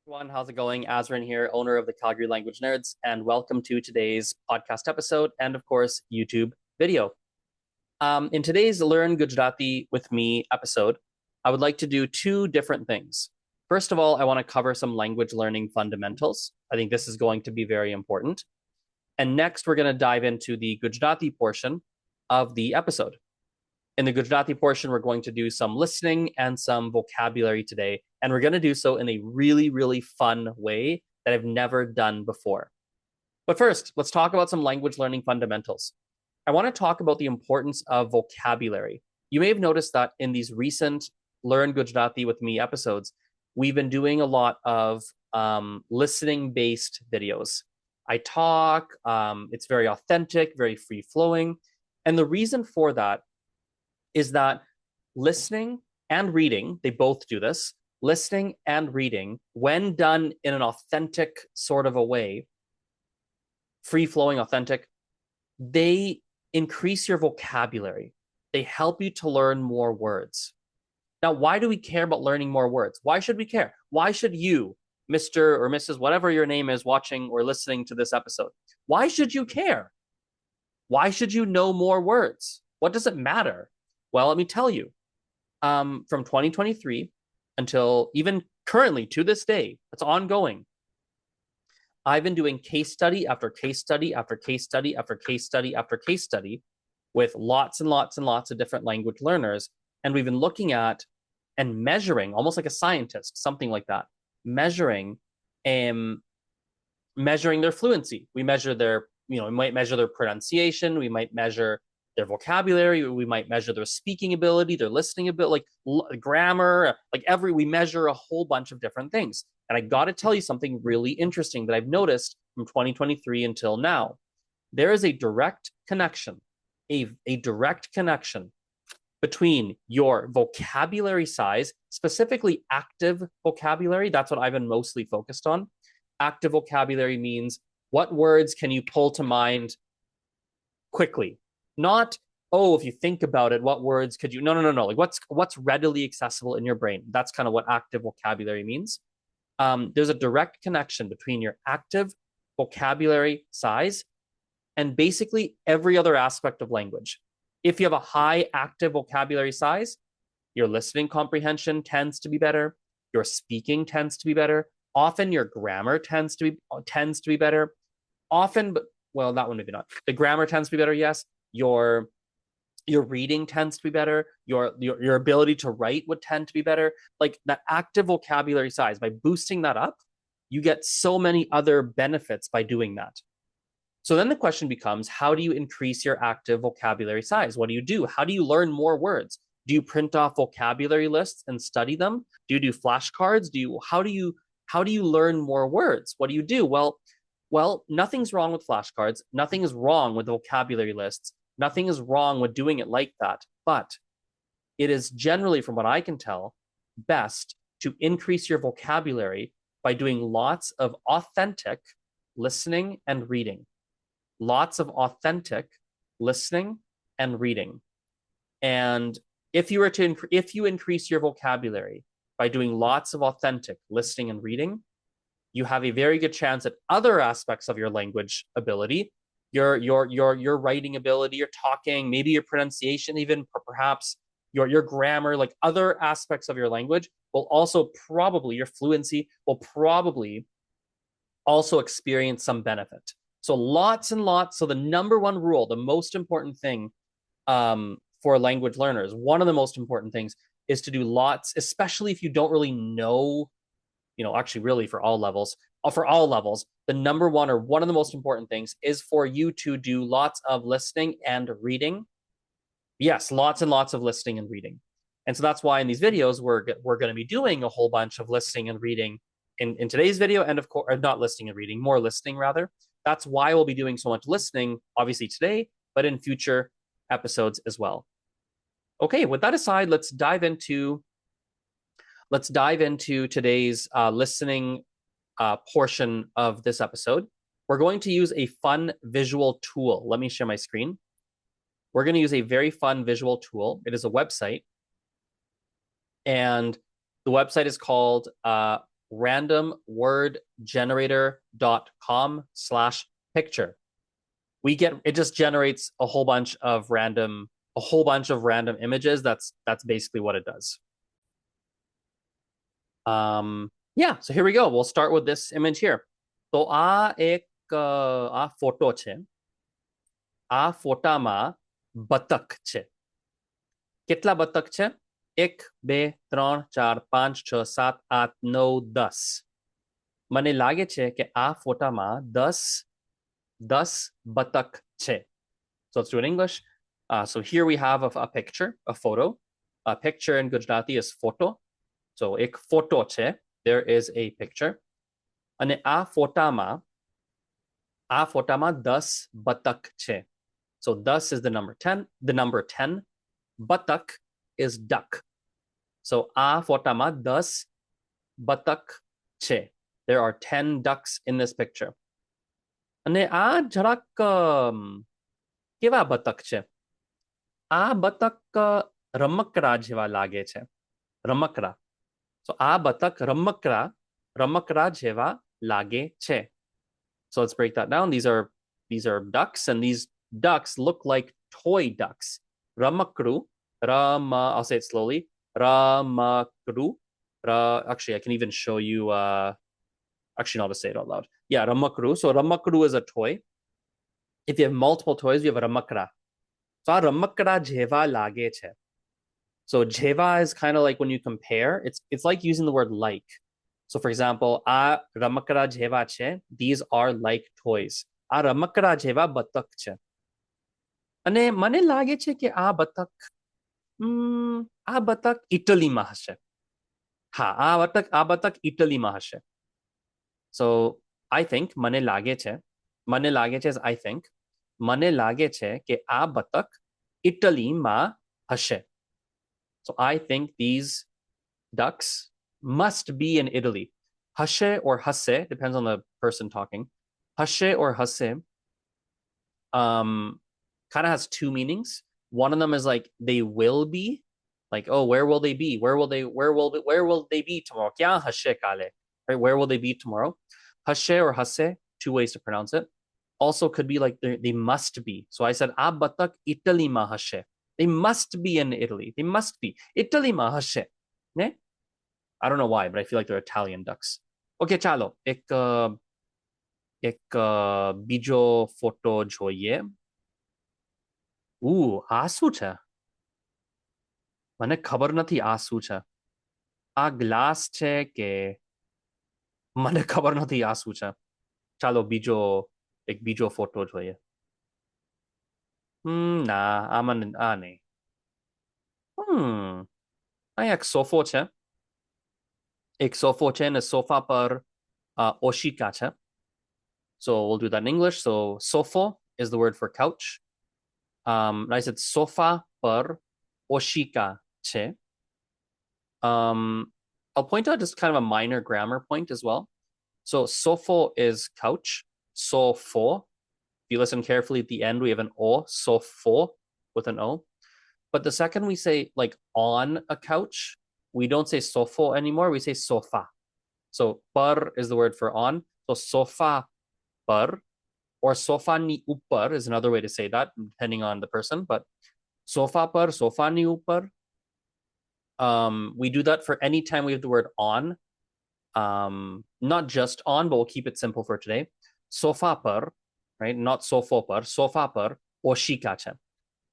Everyone, how's it going? Azrin here, owner of the Calgary Language Nerds, and welcome to today's podcast episode and, of course, YouTube video. In today's Learn Gujarati with Me episode, I would like to do two different things. First of all, I want to cover some language learning fundamentals. I think this is going to be very important. And next, we're going to dive into the Gujarati portion of the episode. In the Gujarati portion, we're going to do some listening and some vocabulary today. And we're going to do so in a really, really fun way that I've never done before. But first, let's talk about some language learning fundamentals. I want to talk about the importance of vocabulary. You may have noticed that in these recent Learn Gujarati with Me episodes, we've been doing a lot of listening-based videos. I talk, it's very authentic, very free-flowing. And the reason for that is that listening and reading, they both do this, listening and reading, when done in an authentic sort of a way, free-flowing, authentic, they increase your vocabulary. They help you to learn more words. Now, why do we care about learning more words? Why should we care? Why should you, Mr. or Mrs., whatever your name is, watching or listening to this episode, why should you care? Why should you know more words? What does it matter? Well, let me tell you, from 2023 until even currently to this day, it's ongoing. I've been doing case study after case study after case study after case study after case study with lots and lots and lots of different language learners. And we've been looking at and measuring, almost like a scientist, something like that, measuring their fluency. We measure their, we might measure their pronunciation. We might measure their vocabulary, we might measure their speaking ability, their listening ability, like grammar, we measure a whole bunch of different things. And I got to tell you something really interesting that I've noticed from 2023 until now. There is a direct connection, a direct connection between your vocabulary size, specifically active vocabulary. That's what I've been mostly focused on. Active vocabulary means what words can you pull to mind quickly? Not, oh, if you think about it, what words could you? No. Like what's readily accessible in your brain. That's kind of what active vocabulary means. There's a direct connection between your active vocabulary size and basically every other aspect of language. If you have a high active vocabulary size, your listening comprehension tends to be better. Your speaking tends to be better. Often your grammar tends to be better. Often, but well, that one maybe not. The grammar tends to be better, yes. Your reading tends to be better. Your ability to write would tend to be better. Like that active vocabulary size, by boosting that up, you get so many other benefits by doing that. So then the question becomes, how do you increase your active vocabulary size? What do you do? How do you learn more words? Do you print off vocabulary lists and study them? Do you do flashcards? How do you learn more words? What do you do? Well, nothing's wrong with flashcards. Nothing is wrong with vocabulary lists. Nothing is wrong with doing it like that. But it is generally, from what I can tell, best to increase your vocabulary by doing lots of authentic listening and reading. Lots of authentic listening and reading. And if you increase your vocabulary by doing lots of authentic listening and reading, you have a very good chance that other aspects of your language ability, your writing ability, your talking, maybe your pronunciation, even perhaps your grammar, like other aspects of your language will also probably, your fluency will probably also experience some benefit. So lots and lots. So the number one rule, the most important thing for language learners, one of the most important things is to do lots, especially if you don't really know, actually really for all levels, the number one or one of the most important things is for you to do lots of listening and reading. Yes, lots and lots of listening and reading. And so that's why in these videos, we're going to be doing a whole bunch of listening and reading in today's video. And of course, not listening and reading, more listening rather. That's why we'll be doing so much listening, obviously today, but in future episodes as well. Okay, with that aside, let's dive into today's listening portion of this episode. We're going to use a fun visual tool. Let me share my screen. We're going to use a very fun visual tool. It is a website, and the website is called randomwordgenerator.com/picture. It just generates a whole bunch of random images. That's basically what it does. Yeah, so here we go. We'll start with this image here. તો આ photo છે. આ ફોટામાં બતક છે. કેટલા બતક છે? 1 2 3 4 5 6 7 8 9 10. મને લાગે છે કે આ ફોટામાં 10 બતક છે. So let's do it in English. So here we have a picture, a photo. A picture in Gujarati is photo. So એક photo છે. There is a picture. અને આ ફોટામાં 10 બતક છે. So 10 is the number 10. The number 10. Batak is duck. So આ ફોટામાં 10 બતક છે. There are 10 ducks in this picture. અને આ જરાક કેવા બતક છે? આ બતક રમકડા જેવા લાગે છે. રમકડા. So આ બતક રમકડા જેવા લાગે છે. So let's break that down. These are ducks, and these ducks look like toy ducks. Ramakru, I'll say it slowly. Ramakru. Actually, I can even show you. Actually, not to say it out loud. Yeah, Ramakru. So Ramakru is a toy. If you have multiple toys, you have Ramakra. So આ રમકડા જેવા લાગે છે. So jeva is kind of like when you compare, it's like using the word like. So for example, a ramakra jeva che, these are like toys. A ramakra jeva batak che. અને મને લાગે છે કે આ બતક ઇટલીમાં હશે. હા, આ બતક ઇટલીમાં હશે. So I think મને લાગે છે is I think મને લાગે છે કે આ બતક ઇટલીમાં હશે. So I think these ducks must be in Italy. Hashe or hase, depends on the person talking. Hashe or hase kind of has two meanings. One of them is like they will be, like, oh, where will they be? Where will they be tomorrow? Kya hashe kale? Right? Where will they be tomorrow? Hashe or hase, two ways to pronounce it. Also could be like they must be. So I said a batak Italy ma hashe. They must be in Italy. They must be. Italy ma hashe. Ne? I don't know why, but I feel like they're Italian ducks. Okay, chalo. એક બીજો photo જોઈએ. આ શું છે? મને ખબર નથી આ શું છે. આ ગ્લાસ છે કે મને ખબર નથી આ શું છે. ચાલો એક બીજો ફોટો જોઈએ. ના, આ નહીં. અહીંયા એક સોફો છે. એક સોફો છે અને સોફા પર ઓશિકા છે. So we'll do that in English. So sofo is the word for couch. I said sofa par oshika che. I'll point out just kind of a minor grammar point as well. So sofo is couch. Sofo. If you listen carefully at the end, we have an o. Sofo with an o. But the second we say like on a couch, we don't say sofo anymore. We say sofa. So par is the word for on. So sofa par, or sofa ni upar is another way to say that, depending on the person. But sofa par, sofa ni upar. We do that for any time we have the word on. Not just on, but we'll keep it simple for today. Sofa par, right? Not sofo par. Sofa par oshika che.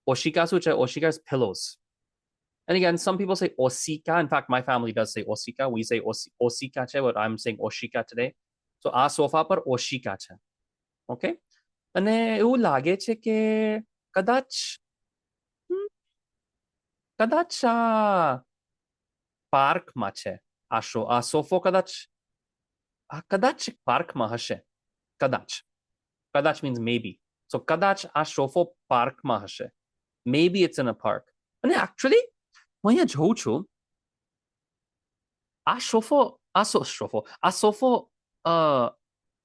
Oshika su che. Oshika is pillows. And again, some people say osika. In fact, my family does say osika. We say osika che, but I'm saying oshika today. So આ sofa પર ઓશિકા છે. Okay, અને એવું લાગે છે કે કદાચ આ પાર્કમાં છે. આ સોફો કદાચ પાર્કમાં હશે. કદાચ means maybe. So કદાચ આ સોફો પાર્કમાં હશે. Maybe it's in a park. અને actually હું અહીંયા જોઉં છું આ સોફો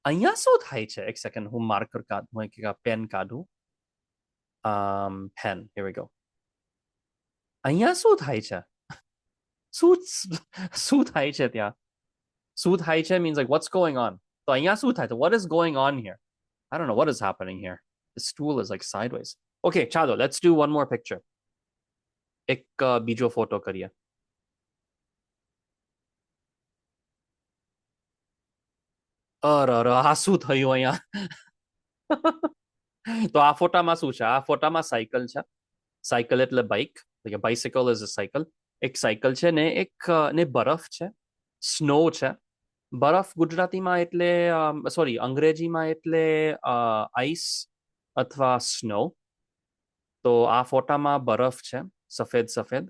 અહીંયા શું થાય છે? એક સેકન્ડ, હું માર્કર કાઢું, હું એક પેન કાઢું. Pen, here we go. અહીંયા શું થાય છે? શું થાય છે ત્યાં? શું થાય છે means like what's going on. તો અહીંયા શું થાય? તો what is going on here? I don't know what is happening here. The stool is like sideways. Okay, ચાલો, let's do one more picture. એક બીજો ફોટો કરીએ. અરે આ શું થયું અહીંયા? તો આ ફોટામાં શું છે? આ ફોટામાં સાયકલ છે. સાયકલ એટલે bike. like a bicycle is a cycle. એક સાયકલ છે ને એક ને બરફ છે. સ્નો છે. બરફ ગુજરાતીમાં એટલે સોરી અંગ્રેજીમાં એટલે આઈસ અથવા સ્નો. તો આ ફોટામાં બરફ છે સફેદ સફેદ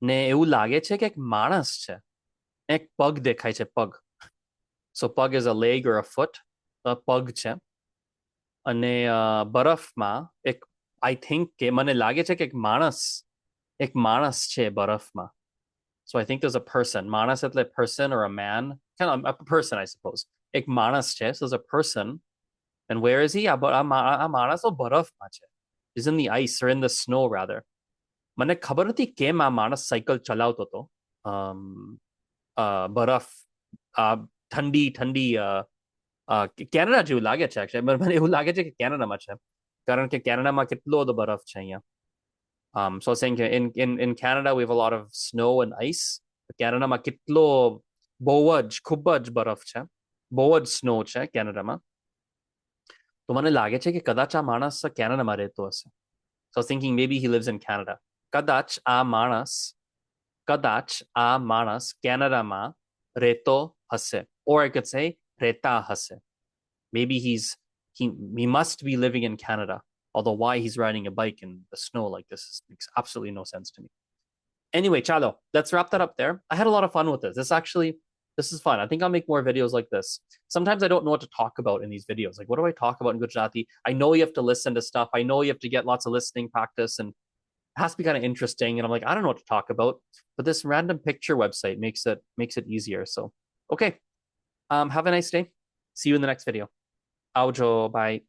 ને એવું લાગે છે કે એક માણસ છે. એક પગ દેખાય છે પગ. સો પગ ઇઝ અ લેગ ઓર અ ફૂટ. પગ છે અને બરફમાં એક આઈ થિંક કે મને લાગે છે કે એક માણસ છે બરફમાં. So I think there's a person. Manas એટલે person or a man. Kind of a person, I suppose. એક માણસ છે. So there's a person. And where is he? આ માણસ તો બરફમાં છે. He's in the ice or in the snow rather. મને ખબર નથી કેમ આ માણસ સાયકલ ચલાવતો હતો. બરફ ઠંડી ઠંડી કેનેડા જેવું લાગે છે actually. મને એવું લાગે છે કે કેનેડામાં છે. કારણ કે કેનેડામાં કેટલો બધો બરફ છે અહીંયા. So I was saying in Canada we have a lot of snow and ice. કેનેડામાં કેટલો ખૂબ જ બરફ છે. બહુ જ સ્નો છે કેનેડામાં. તો મને લાગે છે કે કદાચ આ માણસ કેનેડામાં રહેતો હશે. So I was thinking maybe he lives in Canada. કદાચ આ માણસ કેનેડામાં રહેતો હશે. Or I could say રહેતા હશે. Maybe he must be living in Canada. Although why he's riding a bike in the snow like this makes absolutely no sense to me. Anyway, chalo, let's wrap that up there. I had a lot of fun with this. This is fun. I think I'll make more videos like this. Sometimes I don't know what to talk about in these videos. Like, what do I talk about in Gujarati? I know you have to listen to stuff. I know you have to get lots of listening practice and it has to be kind of interesting. And I'm like, I don't know what to talk about. But this random picture website makes it easier. So, okay. Have a nice day. See you in the next video. Aujo. Bye.